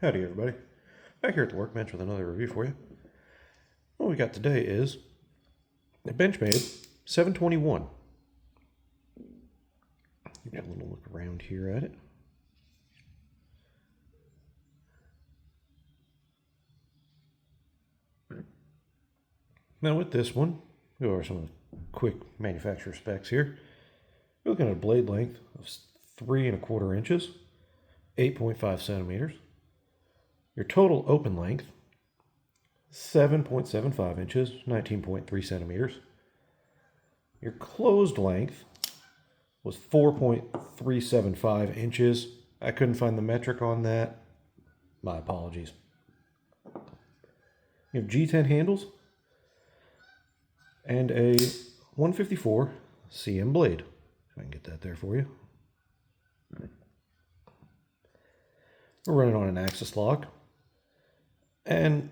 Howdy everybody, back here at the workbench with another review for you. What we got today is a Benchmade 721. Get a little look around here at it. Now with this one, go over some of the quick manufacturer specs here. We're looking at a blade length of 3¼ inches, 8.5 centimeters. Your total open length, 7.75 inches, 19.3 centimeters. Your closed length was 4.375 inches. I couldn't find the metric on that. My apologies. You have G10 handles and a 154 CM blade. If I can get that there for you. We're running on an axis lock. And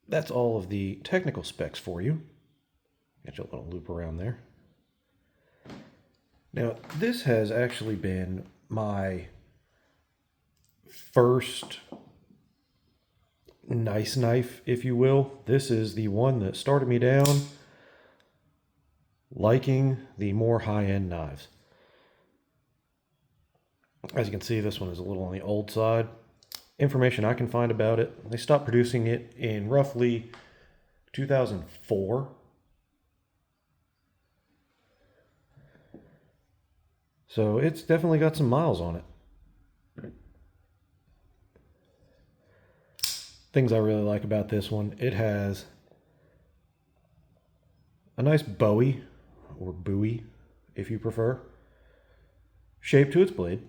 that's all of the technical specs for you. Get you a little loop around there. Now, this has actually been my first nice knife, if you will. This is the one that started me down liking the more high-end knives. As you can see, this one is a little on the old side. Information I can find about it, they stopped producing it in roughly 2004. So it's definitely got some miles on it. Things I really like about this one, it has a nice bowie, or buoy if you prefer, shape to its blade.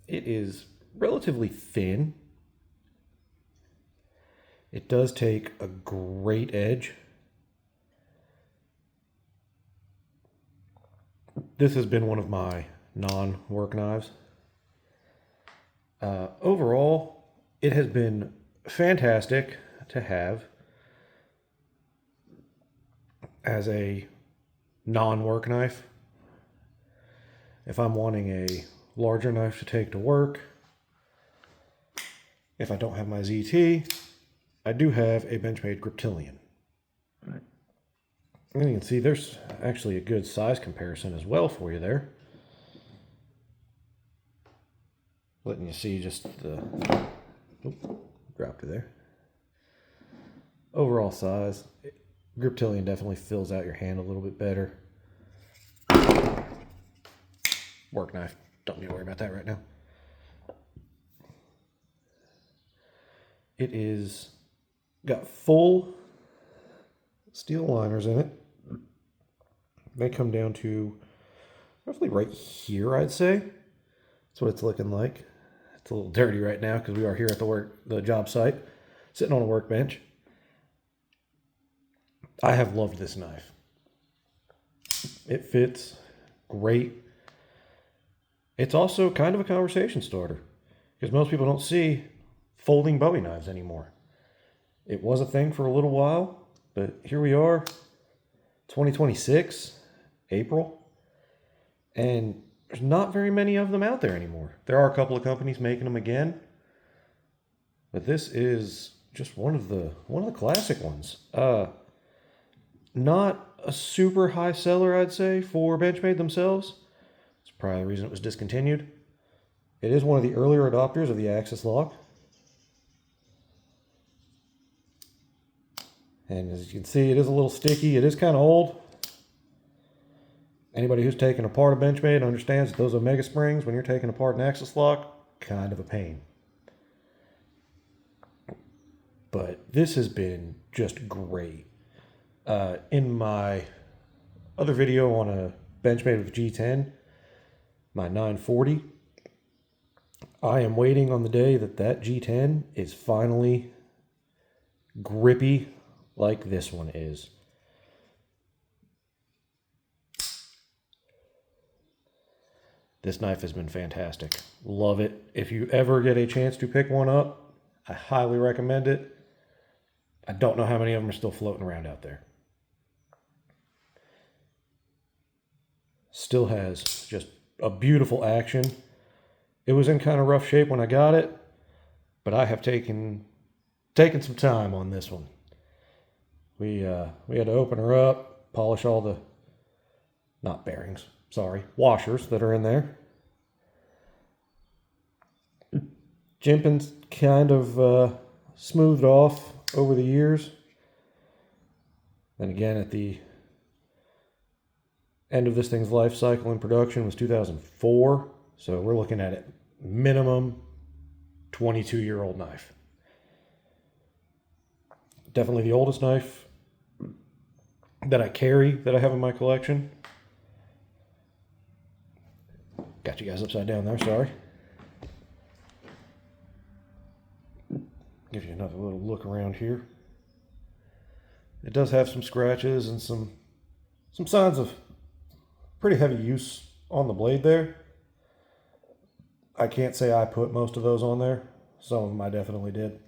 It is relatively thin. It does take a great edge. This has been one of my non-work knives. Overall, it has been fantastic to have as a non-work knife. If I'm wanting a larger knife to take to work, if I don't have my ZT, I do have a Benchmade Griptilian. And you can see there's actually a good size comparison as well for you there. Letting you see just the, dropped it there. Overall size, Griptilian definitely fills out your hand a little bit better. Work knife, don't need to worry about that right now. It is got full steel liners in it. They come down to roughly right here, I'd say. That's what it's looking like. It's a little dirty right now because we are here at the job site, sitting on a workbench. I have loved this knife. It fits great. It's also kind of a conversation starter because most people don't see folding Bowie knives anymore. It was a thing for a little while, but here we are, 2026, April, and there's not very many of them out there anymore. There are a couple of companies making them again, but this is just one of the classic ones. Not a super high seller, I'd say, for Benchmade themselves. It's probably the reason it was discontinued. It is one of the earlier adopters of the axis lock. And as you can see, it is a little sticky. It is kind of old. Anybody who's taken apart a Benchmade understands that those Omega springs, when you're taking apart an axis lock, kind of a pain. But this has been just great. In my other video on a Benchmade with G10, my 940, I am waiting on the day that G10 is finally grippy like this one is. This knife has been fantastic. Love it. If you ever get a chance to pick one up, I highly recommend it. I don't know how many of them are still floating around out there. Still has just a beautiful action. It was in kind of rough shape when I got it, but I have taken some time on this one. We had to open her up, polish all the, not bearings, sorry, washers that are in there. Jimping's kind of smoothed off over the years. And again, at the end of this thing's life cycle in production was 2004. So we're looking at it minimum 22-year-old knife. Definitely the oldest knife that I carry, that I have in my collection. Got you guys upside down there, sorry. Give you another little look around here. It does have some scratches and some signs of pretty heavy use on the blade there. I can't say I put most of those on there. Some of them I definitely did.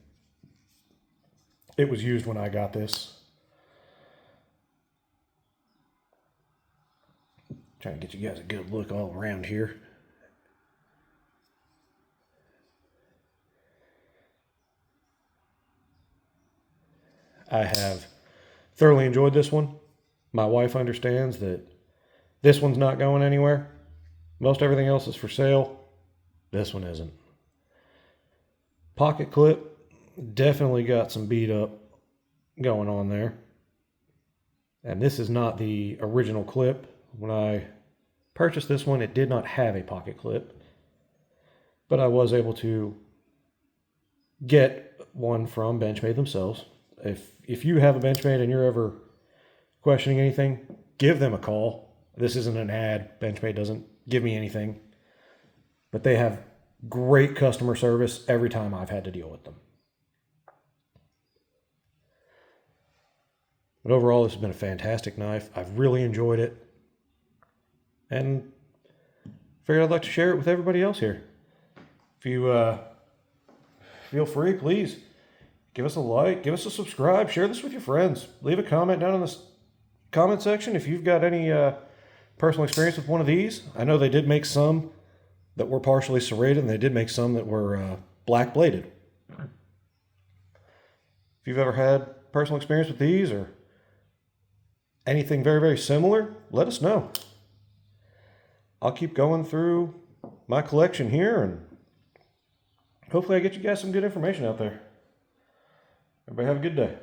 It was used when I got this. Trying to get you guys a good look all around here. I have thoroughly enjoyed this one. My wife understands that this one's not going anywhere. Most everything else is for sale. This one isn't. Pocket clip, definitely got some beat up going on there. And this is not the original clip. When I purchased this one, it did not have a pocket clip. But I was able to get one from Benchmade themselves. If you have a Benchmade and you're ever questioning anything, give them a call. This isn't an ad. Benchmade doesn't give me anything. But they have great customer service every time I've had to deal with them. But overall, this has been a fantastic knife. I've really enjoyed it. And figured I'd like to share it with everybody else here. If you feel free, please give us a like, give us a subscribe, share this with your friends. Leave a comment down in the comment section if you've got any personal experience with one of these. I know they did make some that were partially serrated, and they did make some that were black bladed. If you've ever had personal experience with these or anything very, very similar, let us know. I'll keep going through my collection here, and hopefully I get you guys some good information out there. Everybody have a good day.